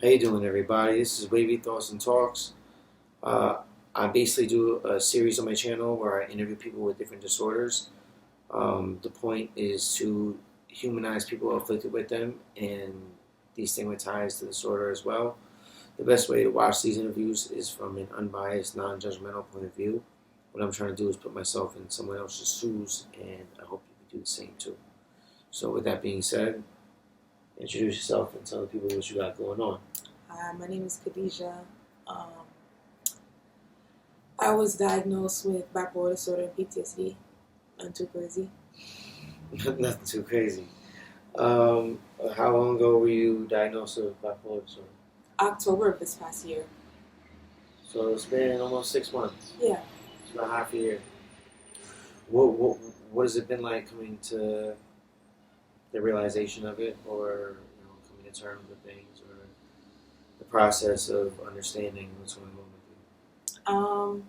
How you doing, everybody? This is Wavy Thoughts and Talks. Uh, I basically do a series on my channel where I interview people with different disorders. The point is to humanize people afflicted with them and de-stigmatize the disorder as well. The best way to watch these interviews is from an unbiased, nonjudgmental point of view. What I'm trying to do is put myself in someone else's shoes, and I hope you can do the same too. So with that being said, introduce yourself and tell the people what you got going on. Hi, my name is Khadijah. I was diagnosed with bipolar disorder and PTSD. Nothing too crazy. Nothing too crazy. How long ago were you diagnosed with bipolar disorder? October of this past year. So it's been almost 6 months. Yeah. It's about half a year. What has it been like coming to the realization of it, or coming to terms with things, or the process of understanding what's going on with you?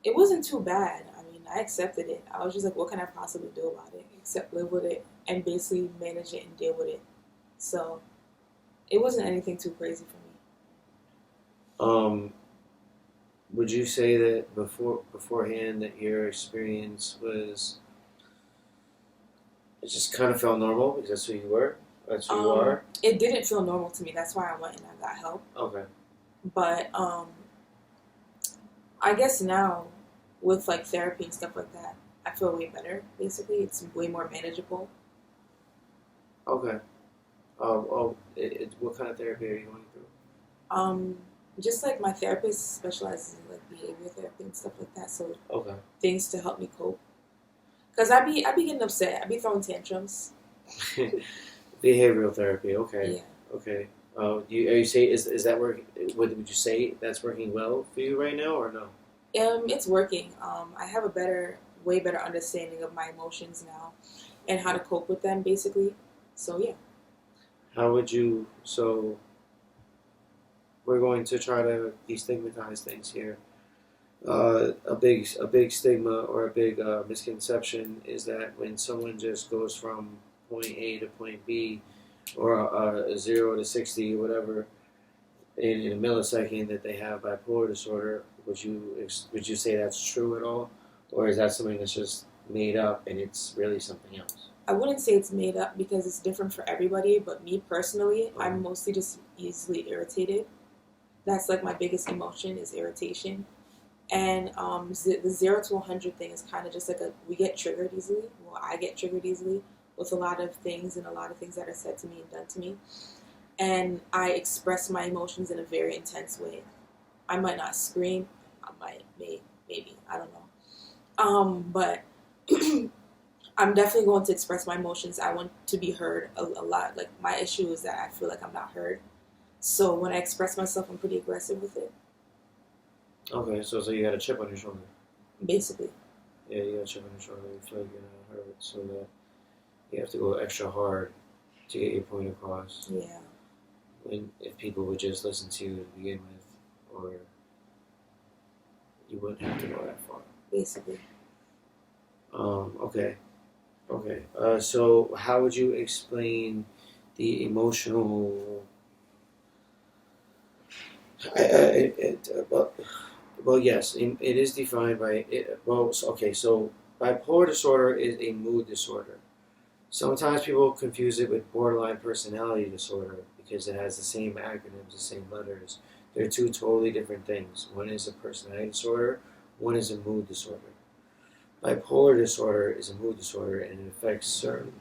It wasn't too bad. I mean, I accepted it. I was just like, what can I possibly do about it except live with it and basically manage it and deal with it. So it wasn't anything too crazy for me. Would you say that beforehand that your experience was, it just kind of felt normal because that's who you were? That's who you are? It didn't feel normal to me. That's why I went and I got help. Okay. But I guess now with like therapy and stuff like that, I feel way better. Basically, it's way more manageable. Okay. What kind of therapy are you going through? Just like my therapist specializes in like behavior therapy and stuff like that. So okay. Things to help me cope. Cause I be getting upset. I be throwing tantrums. Behavioral therapy. Okay. Yeah. Okay. Are you saying is that working? Would you say that's working well for you right now, or no? It's working. I have a way better understanding of my emotions now, and how to cope with them, basically. So yeah. How would you? So we're going to try to destigmatize things here. A big stigma or a big misconception is that when someone just goes from point A to point B, or 0 to 60, whatever, in a millisecond, that they have bipolar disorder. Would you say that's true at all, or is that something that's just made up and it's really something else? I wouldn't say it's made up because it's different for everybody. But me personally, I'm mostly just easily irritated. That's like my biggest emotion is irritation. And the 0 to 100 thing is kind of just like we get triggered easily. Well, I get triggered easily with a lot of things and a lot of things that are said to me and done to me. And I express my emotions in a very intense way. I might not scream. I might, maybe, I don't know. But I'm definitely going to express my emotions. I want to be heard a lot. Like, my issue is that I feel like I'm not heard. So when I express myself, I'm pretty aggressive with it. Okay, so you got a chip on your shoulder. Basically. Yeah, you got a chip on your shoulder. You feel like you're not heard, so that you have to go extra hard to get your point across. Yeah. If people would just listen to you to begin with, or you wouldn't have to go that far. Basically. Okay. So how would you explain the emotional? Well, yes, it is defined by it. Well, okay. So bipolar disorder is a mood disorder. Sometimes people confuse it with borderline personality disorder because it has the same acronyms, the same letters. They're two totally different things. One is a personality disorder, one is a mood disorder. Bipolar disorder is a mood disorder, and it affects certain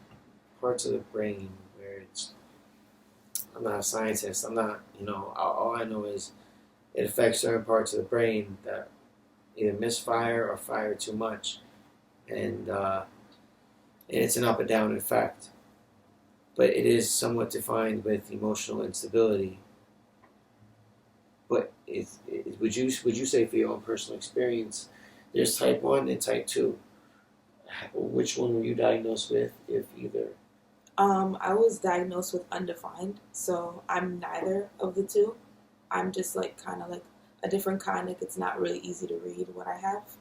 parts of the brain where I'm not a scientist. I'm not, all I know is it affects certain parts of the brain that either misfire or fire too much. And it's an up and down effect. But it is somewhat defined with emotional instability. But would you say, for your own personal experience, there's type 1 and type 2? Which one were you diagnosed with, if either? I was diagnosed with undefined, so I'm neither of the two. I'm just kind of like a different kind. Like, it's not really easy to read what I have.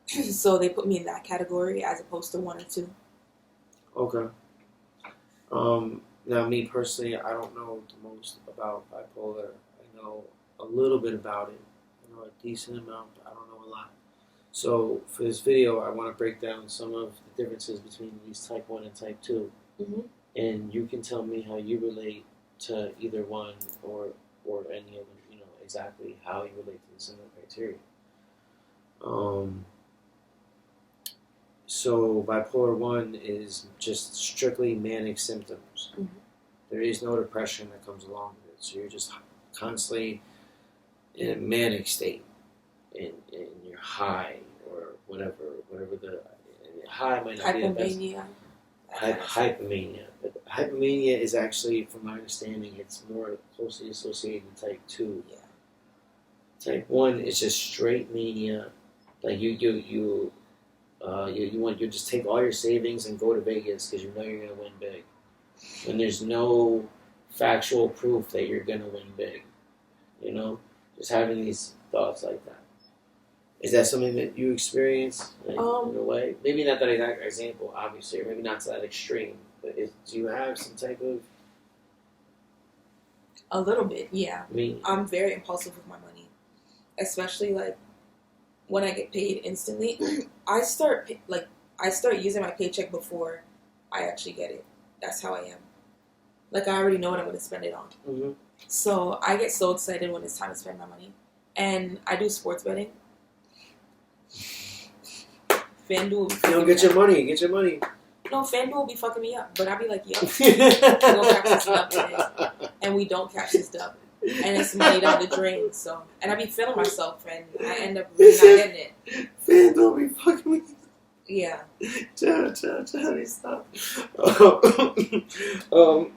So they put me in that category as opposed to 1 or 2. Okay. Now, me personally, I don't know the most about bipolar. I know a little bit about it. I know a decent amount, but I don't know a lot. So for this video, I want to break down some of the differences between these type 1 and type 2. Mm-hmm. And you can tell me how you relate to either one or any other, exactly how you relate to the similar criteria. So bipolar 1 is just strictly manic symptoms. Mm-hmm. There is no depression that comes along with it. So you're just constantly in a manic state, and you're high or whatever the high might not be the best. Hypomania. But hypomania is actually, from my understanding, it's more closely associated with type 2. Yeah. Type 1 is just straight mania. Like you just take all your savings and go to Vegas because you know you're gonna win big. When there's no factual proof that you're gonna win big, just having these thoughts like that. Is that something that you experience in a way? Maybe not that exact example, obviously, or maybe not to that extreme. But do you have some type of? A little bit, yeah. I'm very impulsive with my money, especially like when I get paid instantly. I start using my paycheck before I actually get it. That's how I am. Like I already know what I'm going to spend it on. Mm-hmm. So I get so excited when it's time to spend my money, and I do sports betting. FanDuel. You don't get your money. Get your money. No, FanDuel will be fucking me up, but I'll be like, yo, we don't catch this dub today, and we don't catch this dub, and it's money down the drain. So, and I be feeling myself, and I end up really not getting it. FanDuel be fucking me. Yeah. Stop.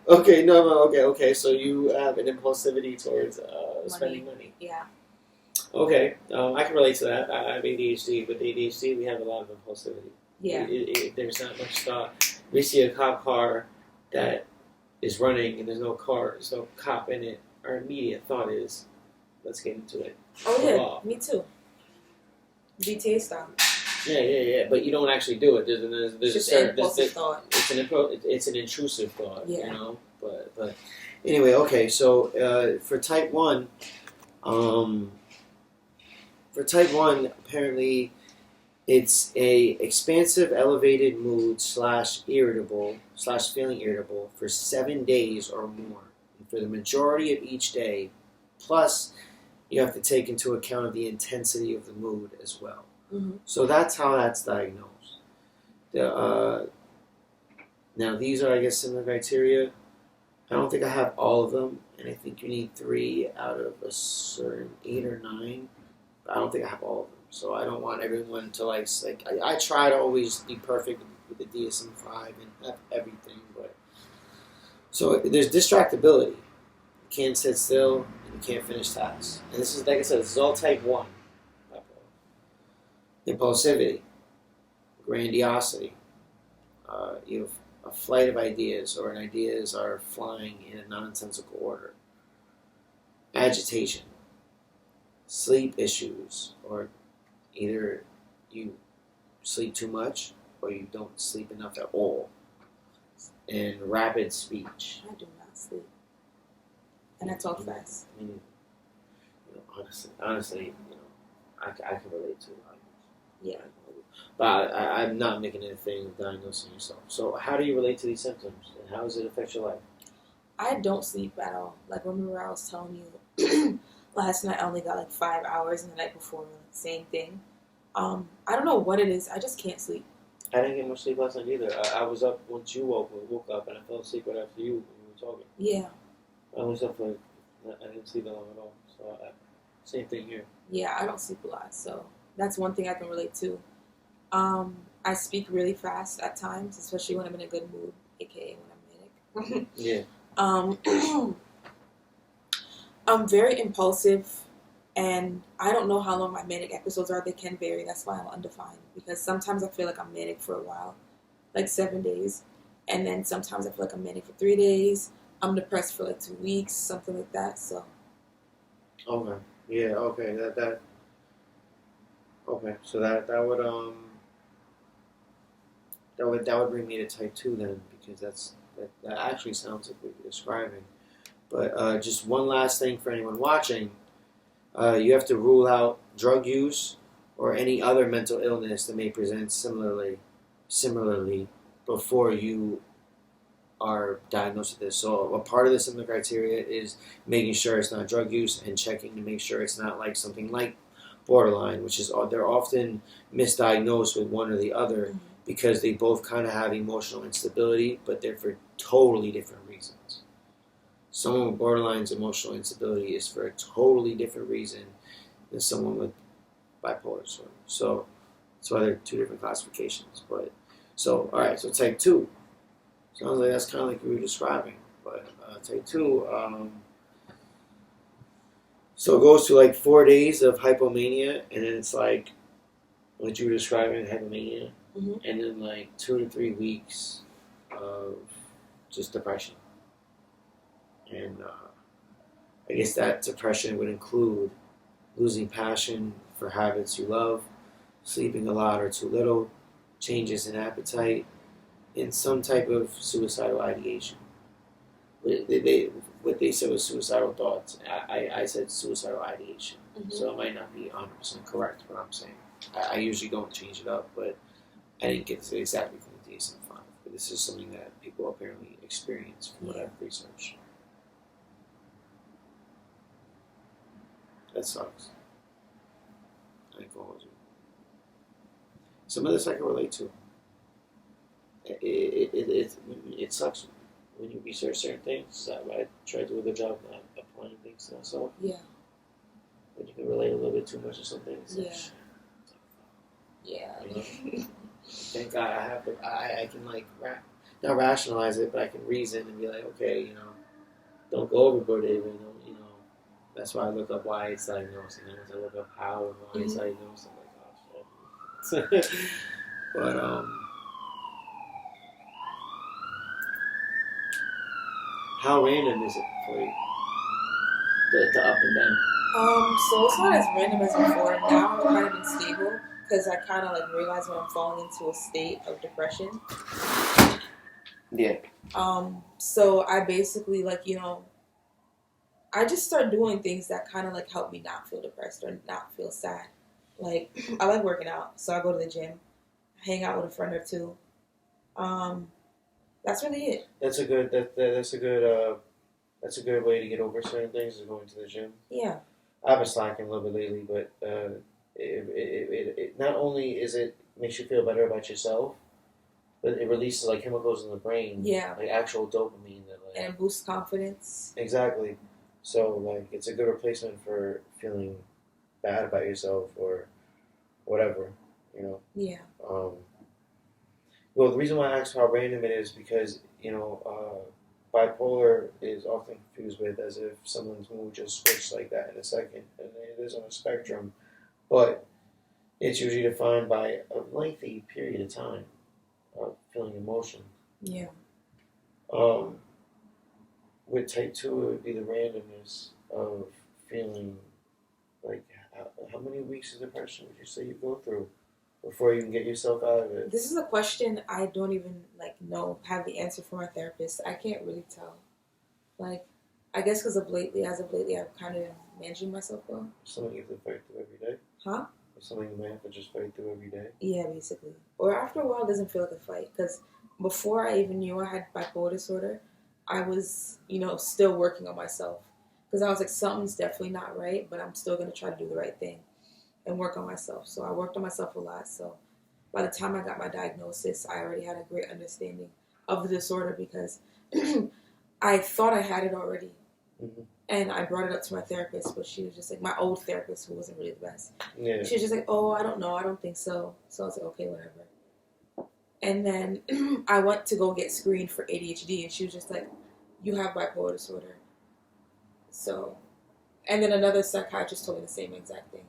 Okay. So you have an impulsivity towards spending money. Yeah. Okay, I can relate to that. I have ADHD. With ADHD, we have a lot of impulsivity. Yeah. There's not much thought. We see a cop car that is running and there's no cop in it. Our immediate thought is, let's get into it. Oh yeah, me too. GTA style. Yeah. But you don't actually do it. There's a certain thought. It's an intrusive thought. Yeah. But anyway, okay. So for type 1, apparently, it's a expansive, elevated mood / irritable / feeling irritable for 7 days or more, and for the majority of each day. Plus, you have to take into account the intensity of the mood as well. Mm-hmm. So that's how that's diagnosed. Now, these are, I guess, similar criteria. I don't think I have all of them, and I think you need 3 out of a certain 8 or 9. I don't think I have all of them, so I don't want everyone to I try to always be perfect with the DSM-5 and have everything, but so there's distractibility. You can't sit still, and you can't finish tasks. And this is, like I said, this is all type 1. Impulsivity, grandiosity, you have a flight of ideas, or ideas are flying in a nonsensical order. Agitation. Sleep issues, or either you sleep too much or you don't sleep enough at all. And rapid speech. I do not sleep, and I talk fast. I mean, honestly, I can relate to it. Yeah. But I'm not making it a thing of diagnosing yourself. So how do you relate to these symptoms, and how does it affect your life? I don't sleep at all. Like, remember I was telling you last night I only got 5 hours, and the night before, same thing. I don't know what it is. I just can't sleep. I didn't get much sleep last night either. I was up once you woke up, and I fell asleep right after you when we were talking. Yeah. I was up I didn't sleep that long at all. So same thing here. Yeah, I don't sleep a lot, so that's one thing I can relate to. I speak really fast at times, especially when I'm in a good mood, aka when I'm manic. Yeah. I'm very impulsive, and I don't know how long my manic episodes are. They can vary. That's why I'm undefined, because sometimes I feel like I'm manic for a while, 7 days, and then sometimes I feel like I'm manic for 3 days. I'm depressed for 2 weeks, something like that. So. Okay. Yeah. Okay. That. Okay. So that would bring me to type 2 then, because that's That actually sounds like what you're describing. But just one last thing for anyone watching, you have to rule out drug use or any other mental illness that may present similarly before you are diagnosed with this. So a part of the symptom criteria is making sure it's not drug use and checking to make sure it's not like something like borderline, which is they're often misdiagnosed with one or the other because they both kind of have emotional instability, but they're for totally different reasons. Someone with borderline's emotional instability is for a totally different reason than someone with bipolar disorder. So that's why they're two different classifications. But so all right, so type 2. Sounds like that's kind of like you were describing. But type 2, so it goes to like 4 days of hypomania, and then it's like what you were describing, hypomania, and then like 2 to 3 weeks of just depression. And I guess that depression would include losing passion for habits you love, sleeping a lot or too little, changes in appetite, and some type of suicidal ideation. What they said was suicidal thoughts. I said suicidal ideation. So it might not be 100% correct what I'm saying. I usually don't change it up, but I didn't get to exactly from the DSM-5. But this is something that people apparently experience from what I've researched. That sucks. I ain't gonna hold you. Some of this I can relate to. It sucks when you research certain things. I try to do a good job not applying things to myself. Yeah. But you can relate a little bit too much to some things. Yeah. You know? Thank God I have I can like not rationalize it, but I can reason and be like, okay, you know, don't go overboard, David. You know, that's why I look up why it's diagnosed, and then once I look up how and why it's diagnosed, I'm like, oh shit. But how random is it for you? The up and down. So it's not as random as before. Now I'm kind of been stable because I kind of like realize when I'm falling into a state of depression. Yeah. So I basically I just start doing things that kind of like help me not feel depressed or not feel sad. Like I like working out, so I go to the gym, hang out with a friend or two. That's really it. That's a good way to get over certain things, is going to the gym. Yeah. I've been slacking a little bit lately, but it not only is it makes you feel better about yourself, but it releases like chemicals in the brain. Yeah. Like actual dopamine that and it boosts confidence. Exactly. So like it's a good replacement for feeling bad about yourself or whatever, you know. Yeah. Well, the reason why I asked how random it is because, you know, bipolar is often confused with as if someone's mood just switched like that in a second, and it is on a spectrum, but it's usually defined by a lengthy period of time of feeling emotion. Yeah. With type 2, it would be the randomness of feeling like how many weeks of depression would you say you go through before you can get yourself out of it? This is a question I don't even have the answer for my therapist. I can't really tell. I guess because of lately, I've kind of been managing myself well. Something you have to fight through every day? Huh? Something you might have to just fight through every day? Yeah, basically. Or after a while, it doesn't feel like a fight. Because before I even knew I had bipolar disorder, I was, still working on myself. Because I was like, something's definitely not right, but I'm still going to try to do the right thing and work on myself. So I worked on myself a lot. So by the time I got my diagnosis, I already had a great understanding of the disorder because I thought I had it already. Mm-hmm. And I brought it up to my therapist, but she was just like, my old therapist, who wasn't really the best. Yeah. She was just like, oh, I don't know. I don't think so. So I was like, okay, whatever. And then I went to go get screened for ADHD, and she was just like, you have bipolar disorder. So, and then another psychiatrist told me the same exact thing.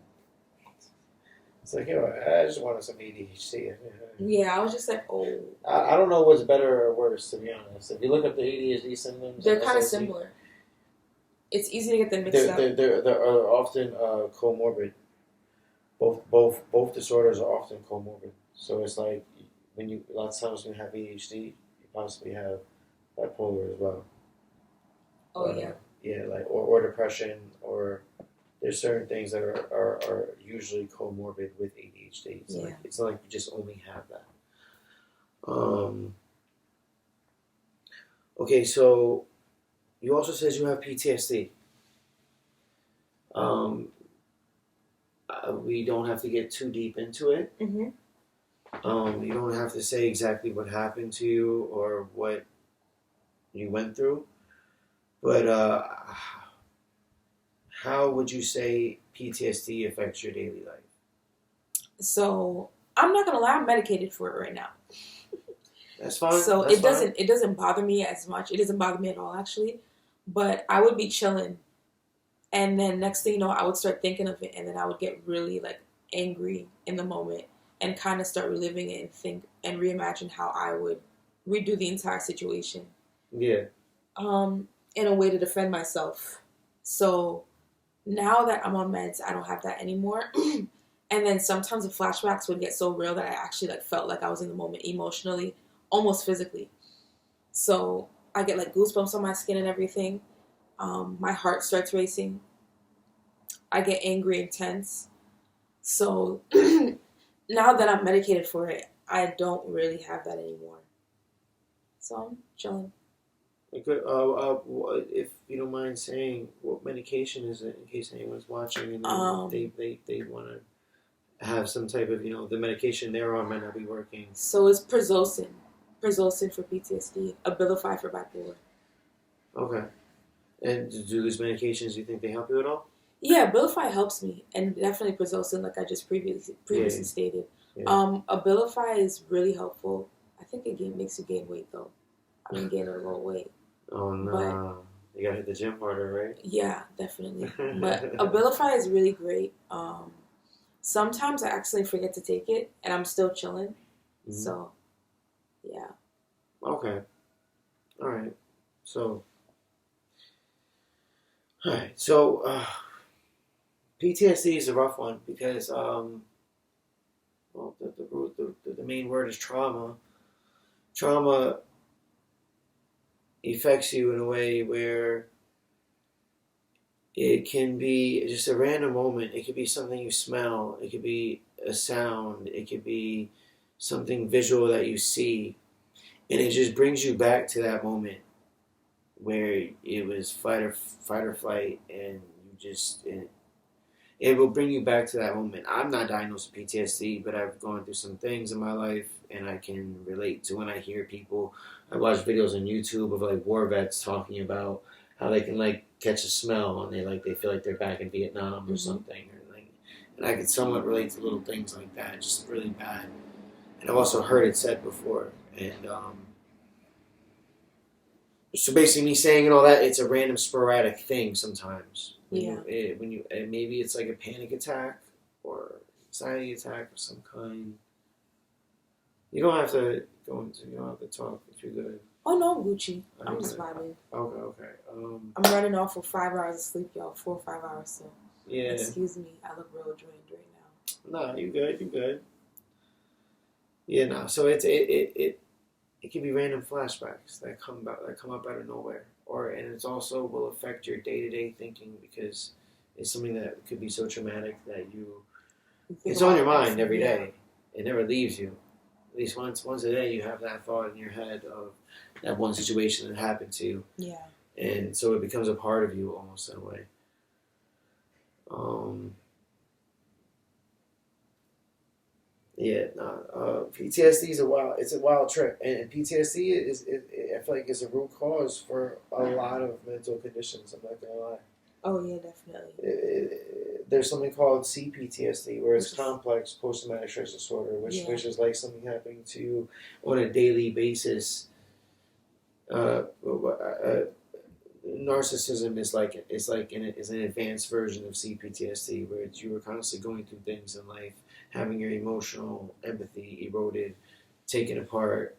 It's like, I just wanted some ADHD. Yeah, I was just like, oh. I don't know what's better or worse, to be honest. If you look up the ADHD symptoms, they're kind of similar. It's easy to get them mixed up. They're often comorbid. Both disorders are often comorbid. So it's like a lot of times when you have ADHD, you possibly have bipolar as well. Oh yeah. Yeah, like or depression, or there's certain things that are usually comorbid with ADHD. It's not like you just only have that. Okay, so you also said you have PTSD. We don't have to get too deep into it. Mm-hmm. You don't have to say exactly what happened to you or what you went through. But how would you say PTSD affects your daily life? So I'm not gonna lie, I'm medicated for it right now. That's fine. So That's it doesn't bother me as much. It doesn't bother me at all, actually. But I would be chilling, and then next thing you know, I would start thinking of it, and then I would get really like angry in the moment, and kind of start reliving it and think and reimagine how I would redo the entire situation. Yeah. In a way to defend myself. So now that I'm on meds, I don't have that anymore. And then sometimes the flashbacks would get so real that I actually like felt like I was in the moment emotionally, almost physically. So I get like goosebumps on my skin and everything. My heart starts racing. I get angry and tense. So now that I'm medicated for it, I don't really have that anymore. So I'm chilling. Good. If you don't mind saying, what medication is it, in case anyone's watching and they want to have some type of, the medication they're on might not be working. So it's Prozolsin for PTSD, Abilify for bipolar. Okay. And do these medications, do you think they help you at all? Yeah, Abilify helps me, and definitely Prozolsin, like I just previously stated. Yeah. Abilify is really helpful. I think it makes you gain weight though. I've been gaining a little weight. Oh no. But, you gotta hit the gym harder, right? Yeah, definitely. But Abilify is really great. Sometimes I accidentally forget to take it, and I'm still chilling. Mm-hmm. So, yeah. Okay. All right. So, PTSD is a rough one because, the main word is trauma. Trauma affects you in a way where it can be just a random moment. It could be something you smell. It could be a sound. It could be something visual that you see. And it just brings you back to that moment where it was fight or flight, and it will bring you back to that moment. I'm not diagnosed with PTSD, but I've gone through some things in my life, and I can relate to when I hear people. I watch videos on YouTube of like war vets talking about how they can like catch a smell, and they feel like they're back in Vietnam or something, and I can somewhat relate to little things like that, just really bad. And I've also heard it said before, and so basically, me saying and all that, it's a random sporadic thing sometimes. Maybe it's like a panic attack or anxiety attack of some kind. You don't have to talk if you're good. Oh no, Gucci. I'm just vibing. Okay. I'm running off for 5 hours of sleep, y'all. 4 or 5 hours, so. Yeah. Excuse me, I look real drained right now. No, you good. Yeah, no. So it can be random flashbacks that come up out of nowhere, and it also will affect your day-to-day thinking because it's something that could be so traumatic that it's on your mind every day. It never leaves you. At least once a day, you have that thought in your head of that one situation that happened to you. Yeah. And so it becomes a part of you almost in a way. PTSD is a wild trip, and PTSD I feel like is a root cause for a lot of mental conditions. I'm not gonna lie. Oh yeah, definitely. There's something called CPTSD, where it's complex post-traumatic stress disorder, which is like something happening to you on a daily basis. Narcissism is an advanced version of CPTSD, where you were constantly going through things in life, having your emotional empathy eroded, taken apart.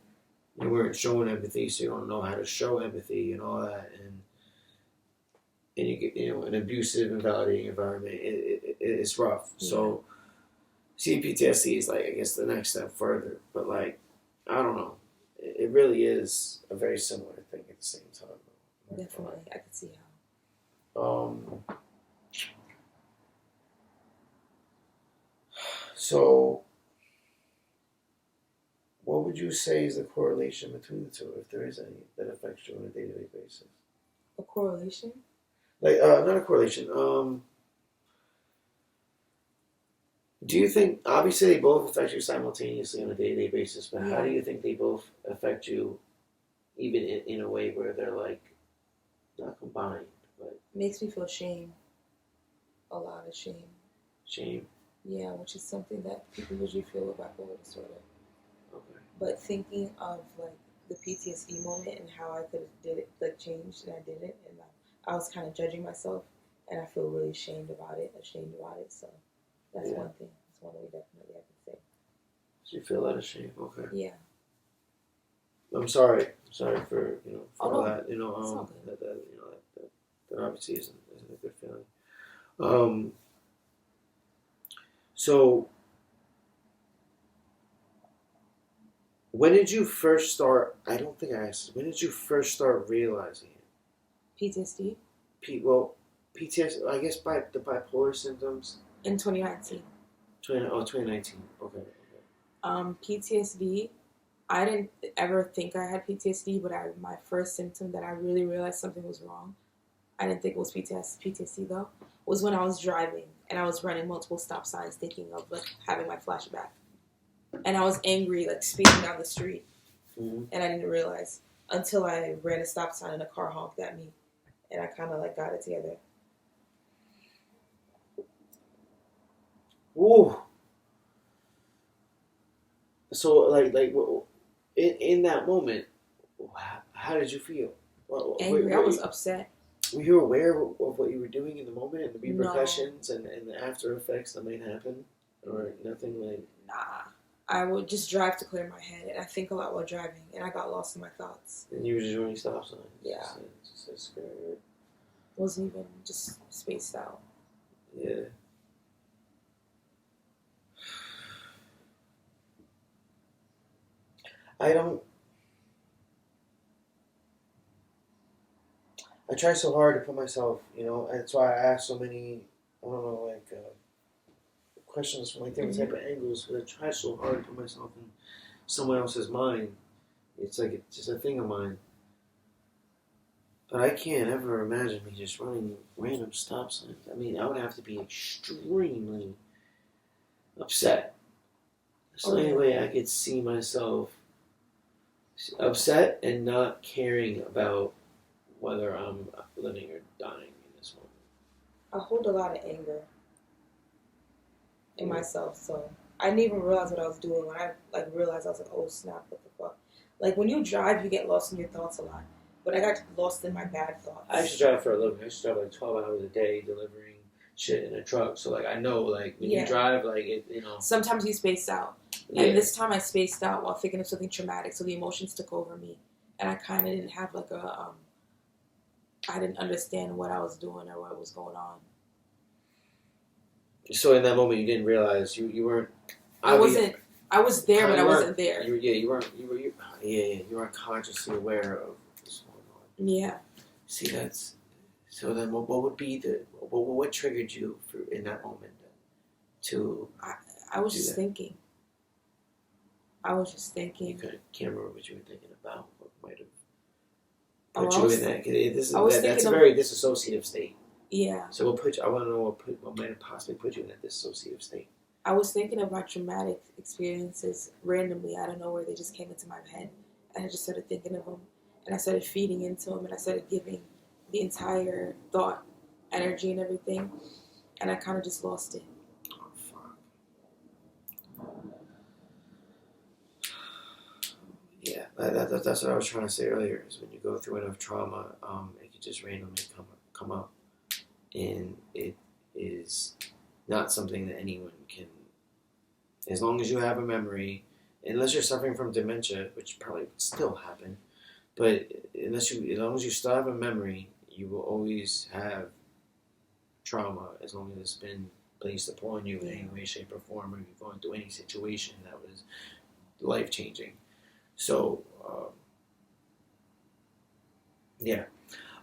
You weren't showing empathy, so you don't know how to show empathy and all that, and you get an abusive, invalidating environment. It's rough. Yeah. So CPTSD is I guess the next step further, but I don't know. It really is a very similar thing. think at the same time. Though. Definitely, I could see how. So, what would you say is the correlation between the two, if there is any, that affects you on a day-to-day basis? A correlation? Like, not a correlation. Do you think, obviously they both affect you simultaneously on a day-to-day basis, but how do you think they both affect you even in a way where they're like, not combined, but... Makes me feel shame. A lot of shame. Shame? Yeah, which is something that people usually feel with bipolar disorder. Okay. But thinking of like the PTSD moment and how I could have did it, like changed, and I didn't, and I was kind of judging myself, and I feel really ashamed about it. So that's one thing. That's one way definitely I could say. So you feel that shame? Okay. Yeah. I'm sorry. I'm sorry for all that. That obviously isn't a good feeling. So when did you first start? I don't think I asked. When did you first start realizing it? PTSD. PTSD. I guess by the bipolar symptoms. In 2019. 2019. Okay. PTSD. I didn't ever think I had PTSD, but my first symptom that I really realized something was wrong, I didn't think it was PTSD though, was when I was driving and I was running multiple stop signs thinking of like having my flashback. And I was angry, like speeding down the street. Mm-hmm. And I didn't realize until I ran a stop sign and a car honked at me. And I kind of like got it together. Ooh. So like in that moment, how did you feel? Angry. I was upset. Were you aware of what you were doing in the moment and the repercussions and the after effects that might happen? Or nothing like... Nah. I would just drive to clear my head, and I think a lot while driving, and I got lost in my thoughts. And you were just running stop signs? Yeah. Just scary. Wasn't even just spaced out. Yeah. I try so hard to put myself, and that's why I ask so many, questions from different type of angles, because I try so hard to put myself in someone else's mind. It's like it's just a thing of mine. But I can't ever imagine me just running random stop signs. I mean, I would have to be extremely upset. There's the only way I could see myself upset and not caring about whether I'm living or dying in this moment. I hold a lot of anger in myself, so I didn't even realize what I was doing. When I realized, I was like, oh snap, what the fuck? Like when you drive, you get lost in your thoughts a lot. But I got lost in my bad thoughts. I used to drive for a living. I used to drive 12 hours a day delivering shit in a truck. So I know when you drive, Sometimes you space out. Yeah. And this time I spaced out while thinking of something traumatic, so the emotions took over me. And I kind of didn't have I didn't understand what I was doing or what was going on. So in that moment, you didn't realize you weren't. I was there, but I wasn't there. You weren't consciously aware of what's going on. Yeah. See, that's so. Then, what would be what triggered you in that moment to? I was just thinking. You can't remember what you were thinking about. What might have put you in that? That's a very dissociative state. Yeah. So I want to know what might have possibly put you in a dissociative state. I was thinking of my traumatic experiences randomly out of nowhere. They just came into my head, and I just started thinking of them, and I started feeding into them, and I started giving the entire thought, energy, and everything, and I kind of just lost it. Oh fuck. Yeah, that's what I was trying to say earlier. Is when you go through enough trauma, it can just randomly come up. And it is not something that anyone can, as long as you have a memory, unless you're suffering from dementia, which probably would still happen, but as long as you still have a memory, you will always have trauma, as long as it's been placed upon you in any way, shape, or form, or you're going through any situation that was life-changing. So, Yeah.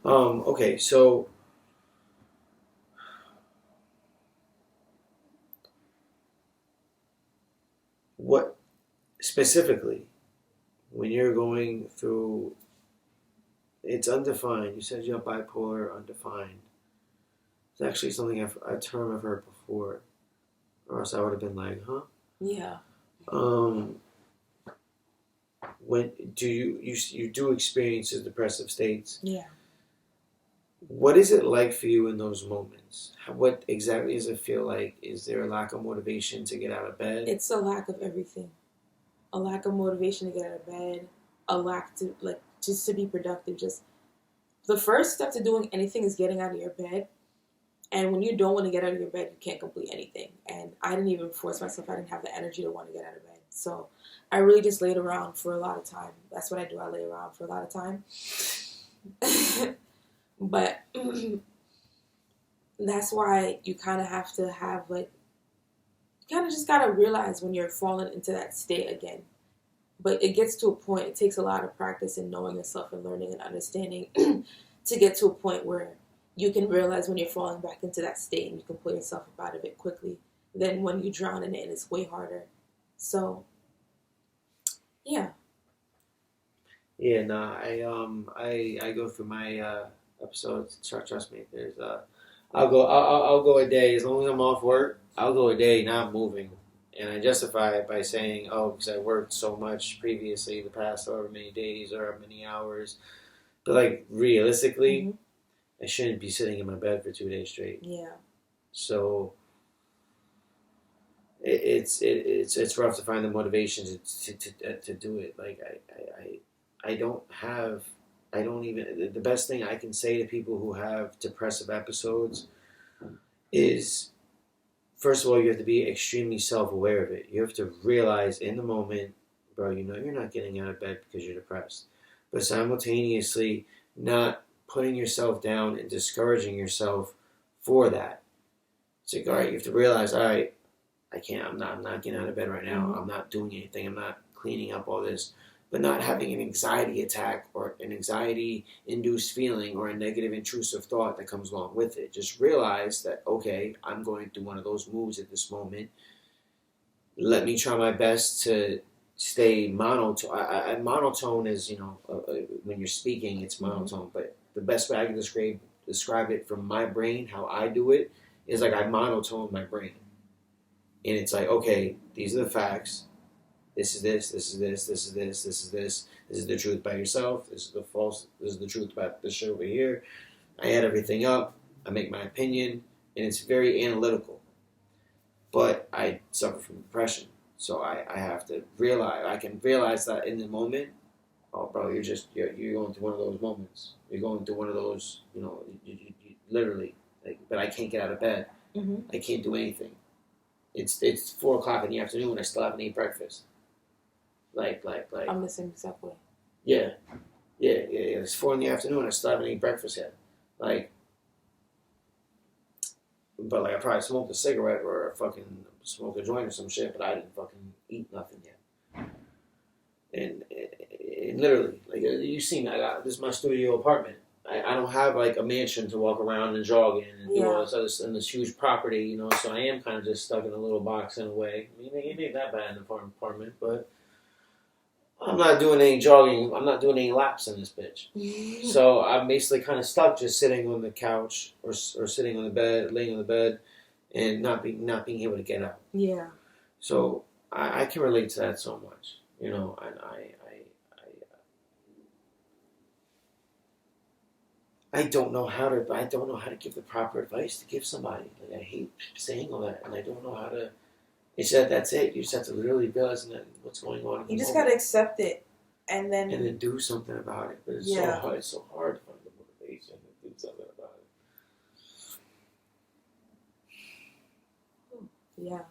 Okay, so what specifically when you're going through it's undefined. You said you're bipolar, undefined. It's actually something a term I've heard before, or else I would have been like, huh? Yeah. Um, when do you do experience the depressive states? Yeah. What is it like for you in those moments? What exactly does it feel like? Is there a lack of motivation to get out of bed? It's a lack of everything. A lack of motivation to get out of bed. A lack to just to be productive. Just the first step to doing anything is getting out of your bed. And when you don't want to get out of your bed, you can't complete anything. And I didn't even force myself. I didn't have the energy to want to get out of bed. So I really just laid around for a lot of time. That's what I do. I lay around for a lot of time. But that's why you kind of have to have, you kind of just got to realize when you're falling into that state again. But it gets to a point, it takes a lot of practice in knowing yourself and learning and understanding to get to a point where you can realize when you're falling back into that state and you can pull yourself up out of it quickly. Then when you drown in it, it's way harder. So, yeah. Yeah, no, I go through my episodes. Trust me. There's I'll go a day as long as I'm off work. I'll go a day not moving, and I justify it by saying, oh, because I worked so much previously the past however many days or how many hours. But like realistically, Mm-hmm. I shouldn't be sitting in my bed for 2 days straight. Yeah. So it's rough to find the motivation to do it. Like I don't have. I don't even. The best thing I can say to people who have depressive episodes is, first of all, you have to be extremely self-aware of it. You have to realize in the moment, bro, you know you're not getting out of bed because you're depressed. But simultaneously, not putting yourself down and discouraging yourself for that. It's like, all right, you have to realize, all right, I can't, I'm not getting out of bed right now. Mm-hmm. I'm not doing anything. I'm not cleaning up all this. But not having an anxiety attack or an anxiety-induced feeling or a negative intrusive thought that comes along with it. Just realize that, okay, I'm going through one of those moves at this moment. Let me try my best to stay monotone. Monotone is, when you're speaking, it's monotone. But the best way I can describe it from my brain, how I do it, is like I monotone my brain. And it's like, okay, these are the facts. This is this, this is this, this is this, this is this. This is the truth about yourself. This is the false. This is the truth about this shit over here. I add everything up. I make my opinion. And it's very analytical. But I suffer from depression. So I have to realize, I can realize that in the moment, oh, bro, you're going through one of those moments. You're going through one of those, you literally, but I can't get out of bed. Mm-hmm. I can't do anything. It's 4 o'clock in the afternoon and I still haven't eaten breakfast. Like. I'm the same exact way. Yeah. It's 4 in the afternoon and I still haven't eaten breakfast yet. But I probably smoked a cigarette or fucking smoked a joint or some shit, but I didn't fucking eat nothing yet. And literally, you see me, this is my studio apartment. I don't have a mansion to walk around and jog in and do all this other stuff in this huge property, so I am kind of just stuck in a little box in a way. I mean, it ain't that bad in the farm apartment, but I'm not doing any jogging. I'm not doing any laps in this bitch. So I'm basically kind of stuck just sitting on the couch or sitting on the bed, laying on the bed, and not being able to get up. Yeah. So I can relate to that so much, and I don't know how to give the proper advice to give somebody. I hate saying all that, and I don't know how to. It's that's it. You just have to literally realize what's going on. You just gotta accept it, and then do something about it. But it's so hard. It's so hard to find the motivation to do something about it. Yeah.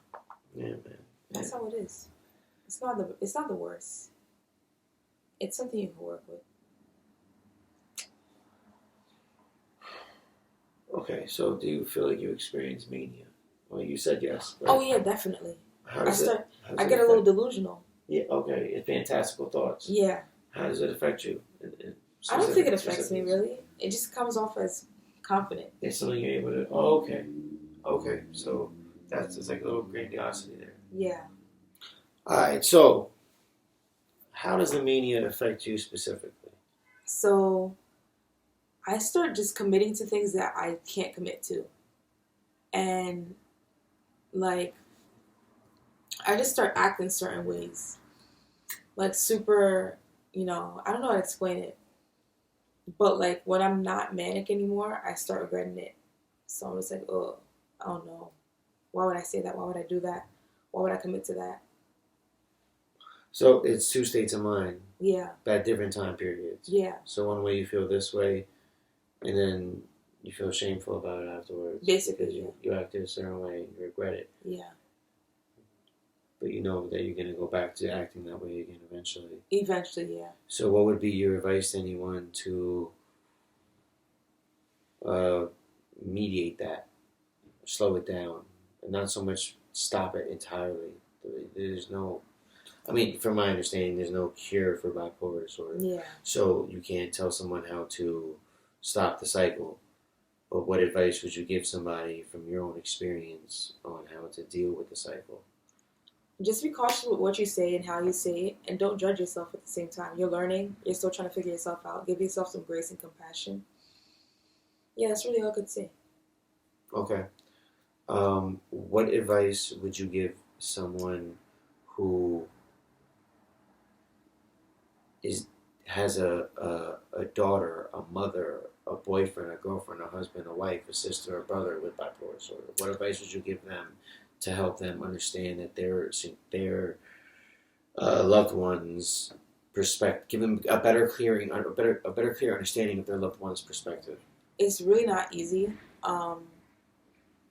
Yeah, man. That's how it is. It's not the worst. It's something you can work with. Okay, so do you feel like you experience mania? Well, you said yes. Right? Oh yeah, definitely. How does I get a little delusional. Yeah. Okay. Fantastical thoughts. Yeah. How does it affect you? I don't think it affects me, really. It just comes off as confident. It's something you're able to... Oh, okay. Okay, so that's just like a little grandiosity there. Yeah. Alright, so how does the mania affect you specifically? So I start just committing to things that I can't commit to. And, like, I just start acting certain ways. Like, super, I don't know how to explain it. But, like, when I'm not manic anymore, I start regretting it. So I'm just like, oh, I don't know. Why would I say that? Why would I do that? Why would I commit to that? So it's two states of mind. Yeah. At different time periods. Yeah. So one way you feel this way, and then you feel shameful about it afterwards. Basically, because you acted a certain way and you regret it. Yeah. But you know that you're going to go back to acting that way again eventually. Eventually, yeah. So what would be your advice to anyone to mediate that, slow it down, and not so much stop it entirely? There's no... from my understanding, there's no cure for bipolar disorder. Yeah. So you can't tell someone how to stop the cycle. But what advice would you give somebody from your own experience on how to deal with the cycle? Just be cautious with what you say and how you say it, and don't judge yourself at the same time. You're learning. You're still trying to figure yourself out. Give yourself some grace and compassion. Yeah, that's really all I could say. Okay. What advice would you give someone who has a daughter, a mother, a boyfriend, a girlfriend, a husband, a wife, a sister, a brother with bipolar disorder? What advice would you give them to help them understand that their loved one's perspective, give them a better clear understanding of their loved one's perspective? It's really not easy,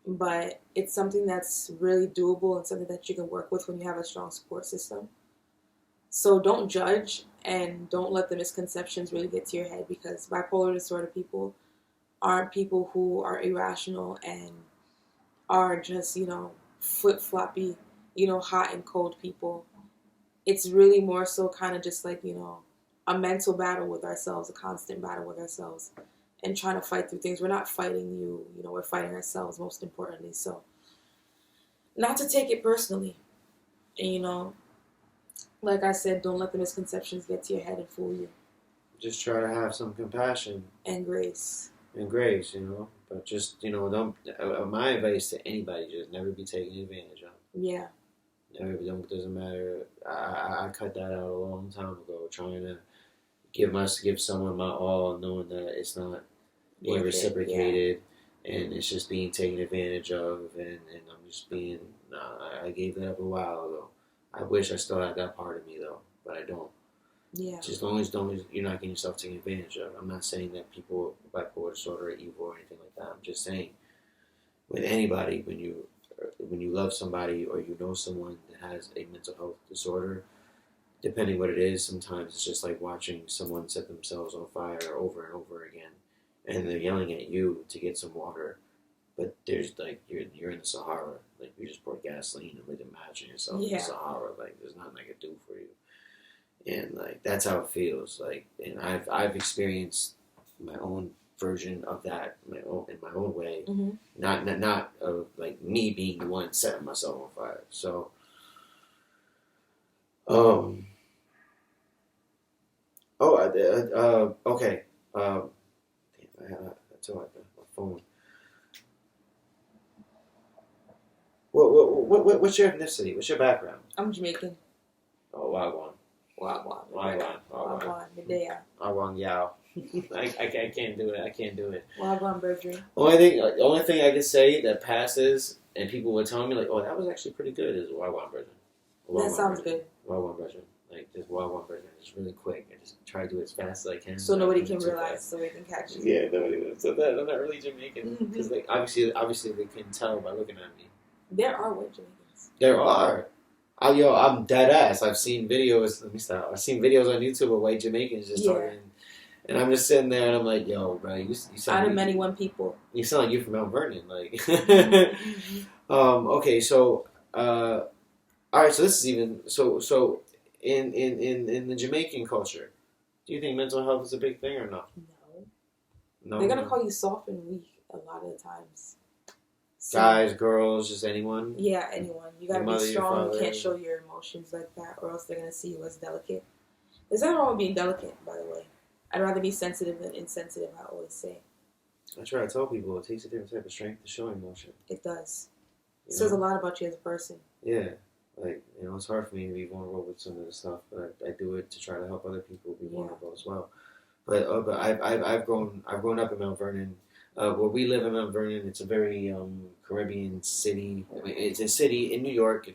but it's something that's really doable and something that you can work with when you have a strong support system. So don't judge and don't let the misconceptions really get to your head, because bipolar disorder people aren't people who are irrational and are just, flip-floppy, hot and cold people. It's really more so kind of just like, a mental battle with ourselves, a constant battle with ourselves, and trying to fight through things. We're not fighting you, we're fighting ourselves most importantly. So not to take it personally. And, like I said, don't let the misconceptions get to your head and fool you. Just try to have some compassion. And grace. And grace, But just, don't... my advice to anybody, just never be taken advantage of. Yeah. Doesn't matter. I cut that out a long time ago, trying to give someone my all, knowing that it's not being reciprocated, and it's just being taken advantage of, and I'm just being... I gave that up a while ago. I wish I still had that part of me, though, but I don't. Yeah. Just as long as you're not getting yourself taken advantage of. I'm not saying that people with bipolar disorder are evil or anything like that. I'm just saying, with anybody, when you love somebody or you know someone that has a mental health disorder, depending what it is, sometimes it's just like watching someone set themselves on fire over and over again, and they're yelling at you to get some water. But there's you're in the Sahara, you just pour gasoline and imagine yourself in the Sahara, there's nothing I could do for you, and that's how it feels. And I've experienced my own version of that in my own way, mm-hmm. not of me being the one setting myself on fire. So, okay, damn, I told my phone. What's your ethnicity? What's your background? I'm Jamaican. Oh, Wagwan. Medea. Wagwan Yao. I can't do it. Wagwan Bergeron. Only thing I can say that passes and people would tell me oh, that was actually pretty good is Wagwan Bergeron. That sounds good. Wagwan Bergeron. Just Wagwan Bergeron. Just really quick. I just try to do it as fast as I can. So nobody can realize, so they can catch you. Yeah, nobody would. So that I'm not really Jamaican because obviously they couldn't tell by looking at me. There are white Jamaicans. There are. I'm dead ass. I've seen videos. Let me stop. I've seen videos on YouTube of white Jamaicans just talking, and I'm just sitting there and I'm like, "Yo, bro, you sound out of many one people. You sound like you from Mount Vernon, Mm-hmm. Okay, so all right. So this is even so in the Jamaican culture. Do you think mental health is a big thing or no? No. No. They're gonna call you soft and weak a lot of the times. So, guys, girls, just anyone. Yeah, anyone. You gotta Your be mother, your strong. You father. can't show your emotions like that, or else they're gonna see you as delicate. There's nothing wrong with being delicate, by the way. I'd rather be sensitive than insensitive. I always say. I try to tell people it takes a different type of strength to show emotion. It does. It You says a know? lot about you as a person. Yeah. Like, you know, it's hard for me to be vulnerable with some of this stuff, but I do it to try to help other people be vulnerable as well. But I've grown up in Mount Vernon. Where we live in Mount Vernon, it's a very Caribbean city. I mean, it's a city in New York.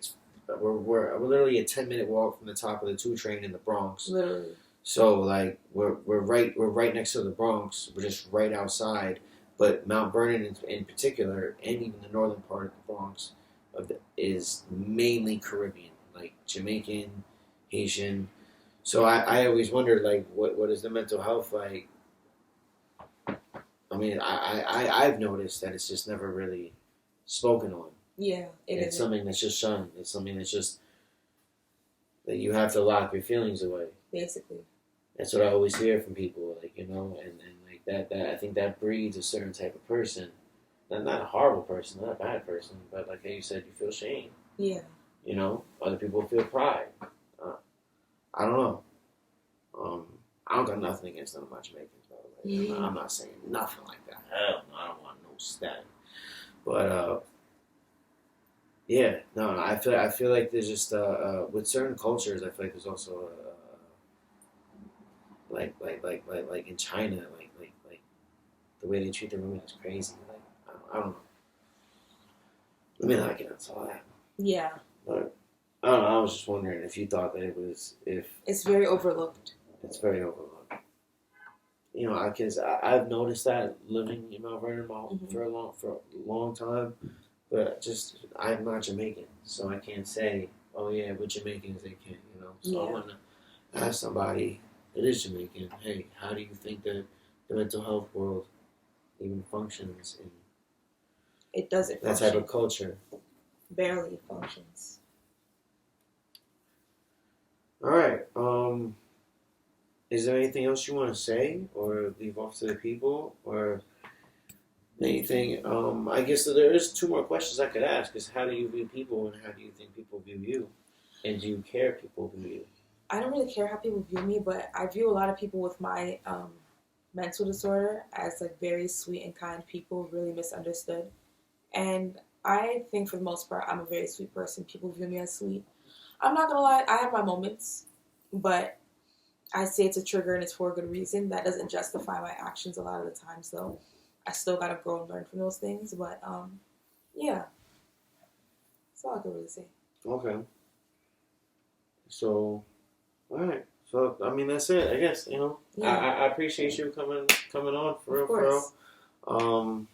We're literally a 10-minute walk from the top of the 2 train in the Bronx. Literally. So like we're right next to the Bronx. We're just right outside. But Mount Vernon in particular, and even the northern part of the Bronx, is mainly Caribbean, like Jamaican, Haitian. So I always wondered, like, what is the mental health like? I mean, I've noticed that it's just never really spoken on. Yeah, It's something that's just shunned. It's something that's just that you have to lock your feelings away. Basically. That's what I always hear from people, like, you know, and like that I think that breeds a certain type of person. Not a horrible person, not a bad person, but like you said, you feel shame. Yeah. You know, other people feel pride. I don't know. I don't got nothing against none of my Jamaicans, by the way. Yeah. I'm not saying nothing like that. Hell no, I don't want no static. But yeah, no, I feel like there's just with certain cultures, I feel like there's also like in China, like the way they treat their women is crazy. Like I don't know. Let me not get into all that. Yeah. But I don't know. I was just wondering if you thought that it's very overlooked. It's very overlooked. You know, because I've noticed that living in Mount Vernon for a long time, but just I'm not Jamaican, so I can't say, oh yeah, with Jamaicans they can't, you know. So I want to ask somebody that is Jamaican, hey, how do you think that the mental health world even functions in it doesn't that type of culture? Barely functions. All right. Is there anything else you want to say or leave off to the people or anything? I guess there is 2 more questions I could ask. Is how do you view people and how do you think people view you? And do you care if people view you? I don't really care how people view me, but I view a lot of people with my mental disorder as like very sweet and kind people, really misunderstood. And I think for the most part, I'm a very sweet person. People view me as sweet. I'm not going to lie, I have my moments, but I say it's a trigger and it's for a good reason. That doesn't justify my actions a lot of the times, though. I still got to grow and learn from those things, but yeah. That's all I can really say. Okay. So, all right. So, I mean, that's it, I guess, you know. Yeah. I appreciate you coming on for real.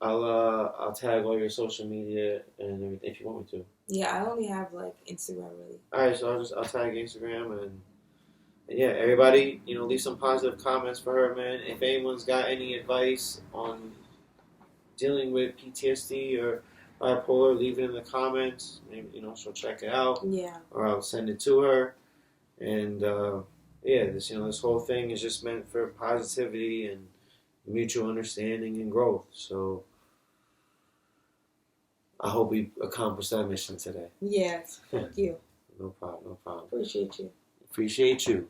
I'll tag all your social media and everything if you want me to. Yeah, I only have like Instagram really. Alright, so I'll tag Instagram and yeah, everybody, you know, leave some positive comments for her, man. If anyone's got any advice on dealing with PTSD or bipolar, leave it in the comments. Maybe, you know, she'll check it out. Yeah. Or I'll send it to her. And yeah, this whole thing is just meant for positivity and mutual understanding and growth. So I hope we accomplished that mission today. Yes. Thank you. No problem. Appreciate you. Appreciate you.